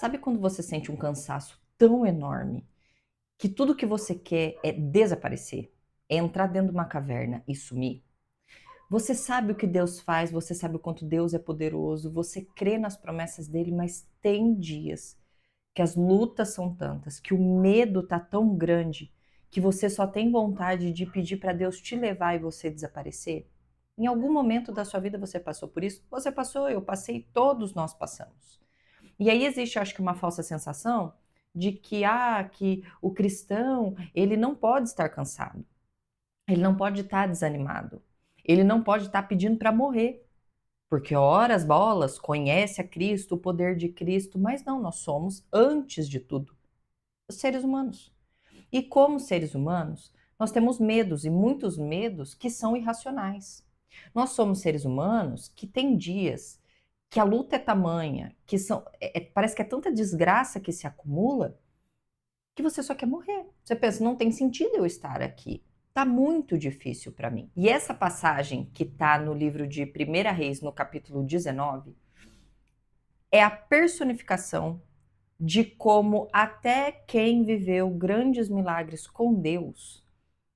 Sabe quando você sente um cansaço tão enorme que tudo que você quer é desaparecer? É entrar dentro de uma caverna e sumir? Você sabe o que Deus faz, você sabe o quanto Deus é poderoso, você crê nas promessas dele, mas tem dias que as lutas são tantas, que o medo tá tão grande, que você só tem vontade de pedir para Deus te levar e você desaparecer? Em algum momento da sua vida você passou por isso? Você passou, eu passei, todos nós passamos. E aí existe, acho que, uma falsa sensação de que o cristão, ele não pode estar cansado, ele não pode estar desanimado, ele não pode estar pedindo para morrer, porque ora as bolas, conhece a Cristo, o poder de Cristo, mas não, nós somos, antes de tudo, seres humanos. E como seres humanos, nós temos medos, e muitos medos que são irracionais. Nós somos seres humanos que tem dias que a luta é tamanha, que parece que é tanta desgraça que se acumula, que você só quer morrer. Você pensa, não tem sentido eu estar aqui. Tá muito difícil para mim. E essa passagem que está no livro de 1 Reis, no capítulo 19, é a personificação de como até quem viveu grandes milagres com Deus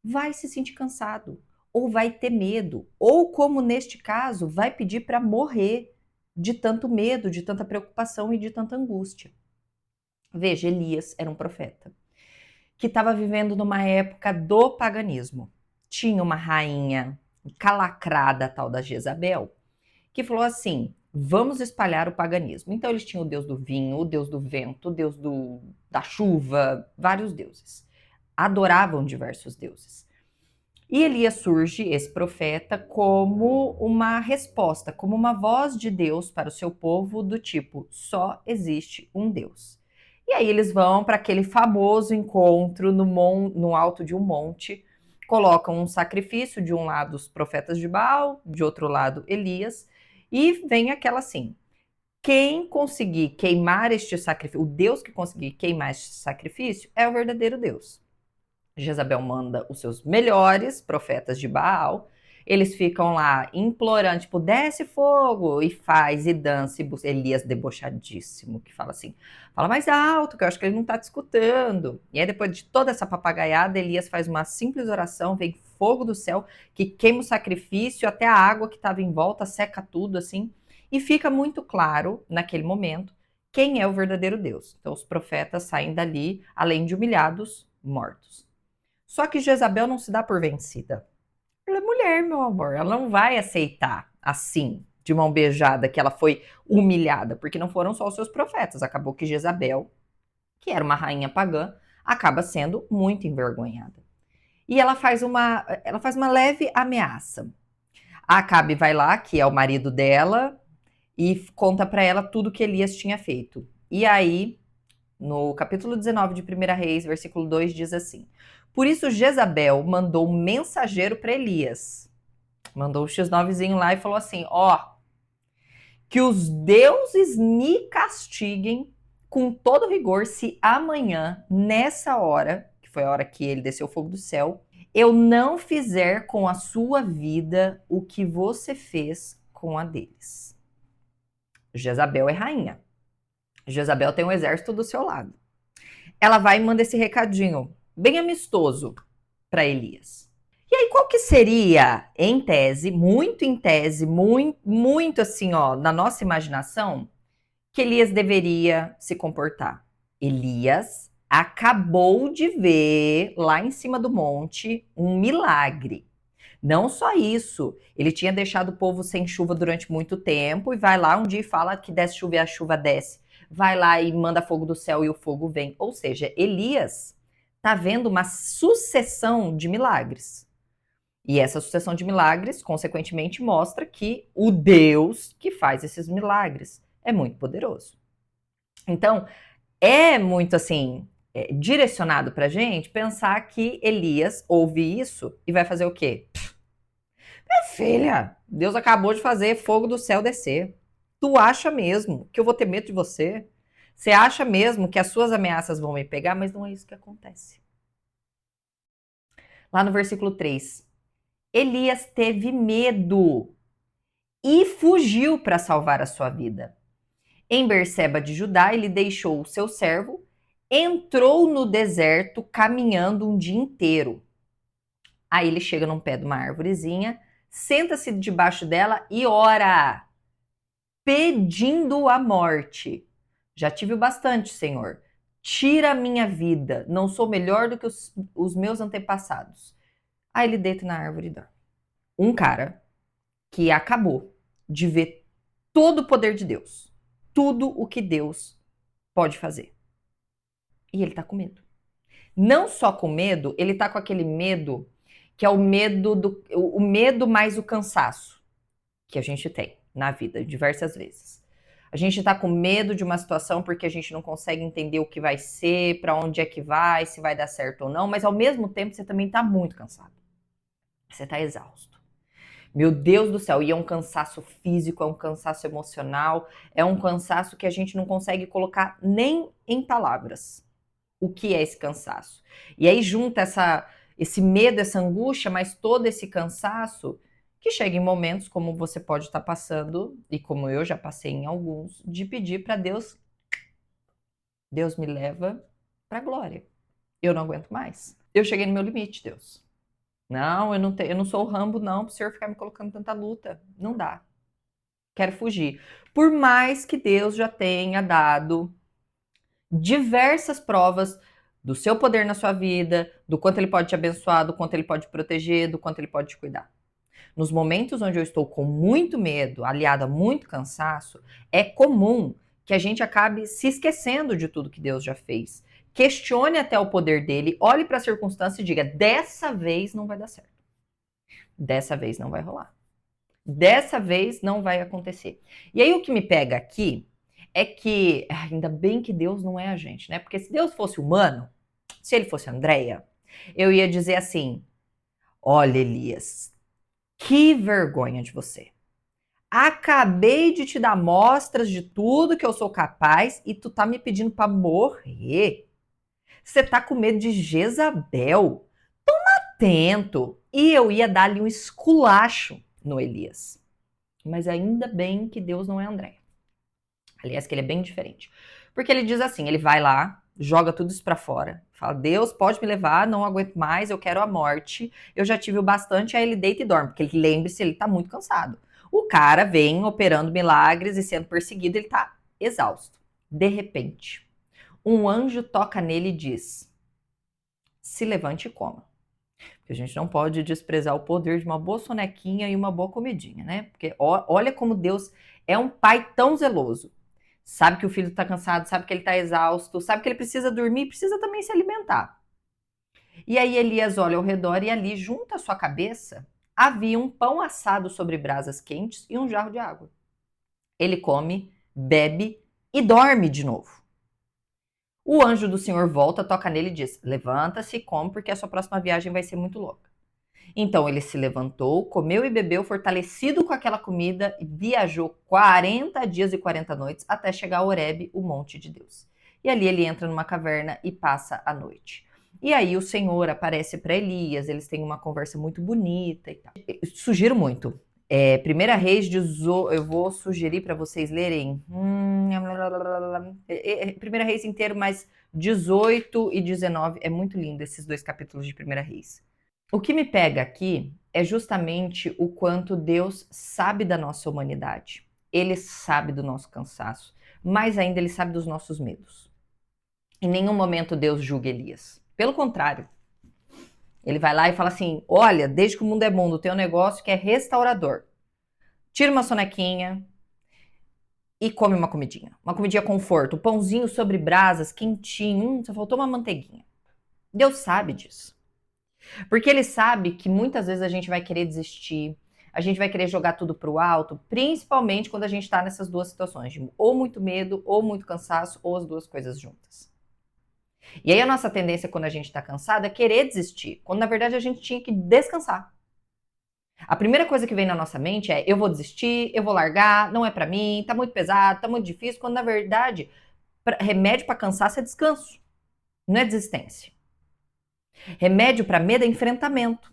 vai se sentir cansado, ou vai ter medo, ou como neste caso, vai pedir para morrer de tanto medo, de tanta preocupação e de tanta angústia. Veja, Elias era um profeta que estava vivendo numa época do paganismo. Tinha uma rainha calacrada, tal da Jezabel, que falou assim: vamos espalhar o paganismo. Então eles tinham o deus do vinho, o deus do vento, o deus da chuva, vários deuses. Adoravam diversos deuses. E Elias surge, esse profeta, como uma resposta, como uma voz de Deus para o seu povo, do tipo: só existe um Deus. E aí eles vão para aquele famoso encontro no alto de um monte, colocam um sacrifício, de um lado os profetas de Baal, de outro lado Elias, e vem aquela assim: quem conseguir queimar este sacrifício, o Deus que conseguir queimar este sacrifício é o verdadeiro Deus. Jezabel manda os seus melhores profetas de Baal, eles ficam lá implorando, tipo, desce fogo, e faz, e dança, e Elias debochadíssimo, que fala assim, fala mais alto, que eu acho que ele não tá te escutando. E aí depois de toda essa papagaiada, Elias faz uma simples oração, vem fogo do céu, que queima o sacrifício, até a água que estava em volta seca tudo, assim, e fica muito claro, naquele momento, quem é o verdadeiro Deus. Então os profetas saem dali, além de humilhados, mortos. Só que Jezabel não se dá por vencida. Ela é mulher, meu amor. Ela não vai aceitar assim, de mão beijada, que ela foi humilhada, porque não foram só os seus profetas. Acabou que Jezabel, que era uma rainha pagã, acaba sendo muito envergonhada. E ela faz uma leve ameaça. A Acabe vai lá, que é o marido dela, e conta para ela tudo que Elias tinha feito. E aí, no capítulo 19 de 1 Reis, versículo 2, diz assim: por isso Jezabel mandou um mensageiro para Elias. Mandou o X9zinho lá e falou assim: ó, que os deuses me castiguem com todo rigor se amanhã, nessa hora, que foi a hora que ele desceu o fogo do céu, eu não fizer com a sua vida o que você fez com a deles. Jezabel é rainha. Jezabel tem um exército do seu lado. Ela vai e manda esse recadinho bem amistoso para Elias. E aí, qual que seria, em tese, muito assim, ó, na nossa imaginação, que Elias deveria se comportar? Elias acabou de ver, lá em cima do monte, um milagre. Não só isso, ele tinha deixado o povo sem chuva durante muito tempo e vai lá um dia e fala que desce chuva e a chuva desce. Vai lá e manda fogo do céu e o fogo vem. Ou seja, Elias está vendo uma sucessão de milagres. E essa sucessão de milagres, consequentemente, mostra que o Deus que faz esses milagres é muito poderoso. Então, é muito assim, direcionado pra gente pensar que Elias ouve isso e vai fazer o quê? Minha filha, Deus acabou de fazer fogo do céu descer. Tu acha mesmo que eu vou ter medo de você? Você acha mesmo que as suas ameaças vão me pegar? Mas não é isso que acontece. Lá no versículo 3, Elias teve medo e fugiu para salvar a sua vida. Em Berseba de Judá, ele deixou o seu servo, entrou no deserto caminhando um dia inteiro. Aí ele chega num pé de uma árvorezinha, senta-se debaixo dela e ora, pedindo a morte. Já tive o bastante, Senhor. Tira a minha vida, não sou melhor do que os meus antepassados. Aí ele deita na árvore e dorme. Um cara que acabou de ver todo o poder de Deus, tudo o que Deus pode fazer. E ele tá com medo. Não só com medo, ele tá com aquele medo que é o medo mais o cansaço que a gente tem na vida diversas vezes. A gente tá com medo de uma situação porque a gente não consegue entender o que vai ser, para onde é que vai, se vai dar certo ou não, mas ao mesmo tempo você também tá muito cansado. Você tá exausto. Meu Deus do céu, e é um cansaço físico, é um cansaço emocional, é um cansaço que a gente não consegue colocar nem em palavras. O que é esse cansaço? E aí junta esse medo, essa angústia, mas todo esse cansaço que chega em momentos como você pode estar passando, e como eu já passei em alguns, de pedir para Deus, Deus me leva para a glória. Eu não aguento mais. Eu cheguei no meu limite, Deus. Não, eu não sou o Rambo, não, para o senhor ficar me colocando tanta luta. Não dá. Quero fugir. Por mais que Deus já tenha dado diversas provas do seu poder na sua vida, do quanto ele pode te abençoar, do quanto ele pode te proteger, do quanto ele pode te cuidar. Nos momentos onde eu estou com muito medo, aliado a muito cansaço, é comum que a gente acabe se esquecendo de tudo que Deus já fez. Questione até o poder dele, olhe para a circunstância e diga: dessa vez não vai dar certo. Dessa vez não vai rolar. Dessa vez não vai acontecer. E aí o que me pega aqui é que, ainda bem que Deus não é a gente, né? Porque se Deus fosse humano, se ele fosse Andréia, eu ia dizer assim: olha, Elias, que vergonha de você. Acabei de te dar mostras de tudo que eu sou capaz e tu tá me pedindo pra morrer. Você tá com medo de Jezabel. Toma atento. E eu ia dar-lhe um esculacho no Elias. Mas ainda bem que Deus não é André. Aliás, que ele é bem diferente. Porque ele diz assim, ele vai lá, joga tudo isso pra fora, fala: Deus, pode me levar, não aguento mais, eu quero a morte, eu já tive o bastante, aí ele deita e dorme, porque ele, lembre-se, ele tá muito cansado. O cara vem operando milagres e sendo perseguido, ele tá exausto. De repente, um anjo toca nele e diz: se levante e coma. Porque a gente não pode desprezar o poder de uma boa sonequinha e uma boa comidinha, né? Porque olha como Deus é um pai tão zeloso. Sabe que o filho está cansado, sabe que ele está exausto, sabe que ele precisa dormir, precisa também se alimentar. E aí Elias olha ao redor e ali, junto à sua cabeça, havia um pão assado sobre brasas quentes e um jarro de água. Ele come, bebe e dorme de novo. O anjo do Senhor volta, toca nele e diz: levanta-se e come, porque a sua próxima viagem vai ser muito louca. Então ele se levantou, comeu e bebeu, fortalecido com aquela comida, e viajou 40 dias e 40 noites até chegar a Horebe, o monte de Deus. E ali ele entra numa caverna e passa a noite. E aí o Senhor aparece para Elias, eles têm uma conversa muito bonita e tal. Sugiro muito. Primeira Reis, eu vou sugerir para vocês lerem. Primeira Reis inteiro, mas 18 e 19. É muito lindo esses dois capítulos de Primeira Reis. O que me pega aqui é justamente o quanto Deus sabe da nossa humanidade. Ele sabe do nosso cansaço, mas ainda ele sabe dos nossos medos. Em nenhum momento Deus julga Elias. Pelo contrário, ele vai lá e fala assim: olha, desde que o mundo é mundo, tem um negócio que é restaurador. Tira uma sonequinha e come uma comidinha conforto, um pãozinho sobre brasas, quentinho, só faltou uma manteiguinha. Deus sabe disso. Porque ele sabe que muitas vezes a gente vai querer desistir, a gente vai querer jogar tudo pro alto, principalmente quando a gente tá nessas duas situações, de ou muito medo, ou muito cansaço, ou as duas coisas juntas. E aí a nossa tendência quando a gente tá cansado é querer desistir, quando na verdade a gente tinha que descansar. A primeira coisa que vem na nossa mente é: eu vou desistir, eu vou largar, não é pra mim, tá muito pesado, tá muito difícil, quando na verdade remédio pra cansaço é descanso, não é desistência. Remédio para medo é enfrentamento.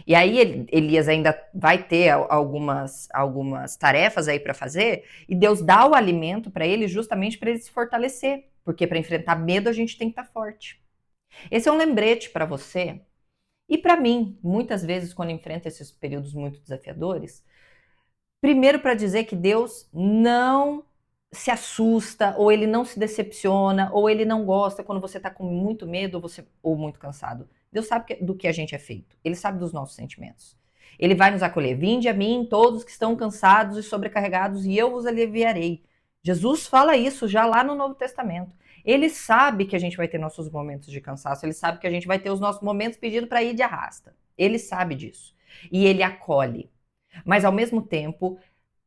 E aí Elias ainda vai ter algumas tarefas aí para fazer, e Deus dá o alimento para ele justamente para ele se fortalecer, porque para enfrentar medo a gente tem que estar forte. Esse é um lembrete para você e para mim, muitas vezes quando enfrento esses períodos muito desafiadores, primeiro para dizer que Deus não se assusta, ou ele não se decepciona, ou ele não gosta quando você está com muito medo ou muito cansado. Deus sabe do que a gente é feito. Ele sabe dos nossos sentimentos. Ele vai nos acolher. Vinde a mim todos que estão cansados e sobrecarregados, e eu vos aliviarei. Jesus fala isso já lá no Novo Testamento. Ele sabe que a gente vai ter nossos momentos de cansaço. Ele sabe que a gente vai ter os nossos momentos pedindo para ir de arrasta. Ele sabe disso. E ele acolhe. Mas ao mesmo tempo,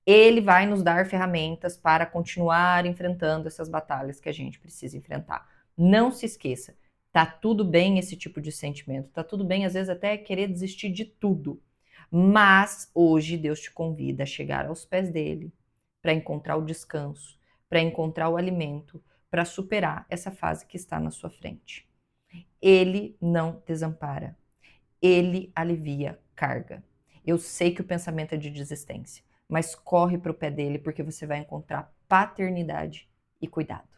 ele vai nos dar ferramentas para continuar enfrentando essas batalhas que a gente precisa enfrentar. Não se esqueça, tá tudo bem esse tipo de sentimento, tá tudo bem às vezes até querer desistir de tudo. Mas hoje Deus te convida a chegar aos pés dele para encontrar o descanso, para encontrar o alimento, para superar essa fase que está na sua frente. Ele não desampara. Ele alivia carga. Eu sei que o pensamento é de desistência, mas corre para o pé dele porque você vai encontrar paternidade e cuidado.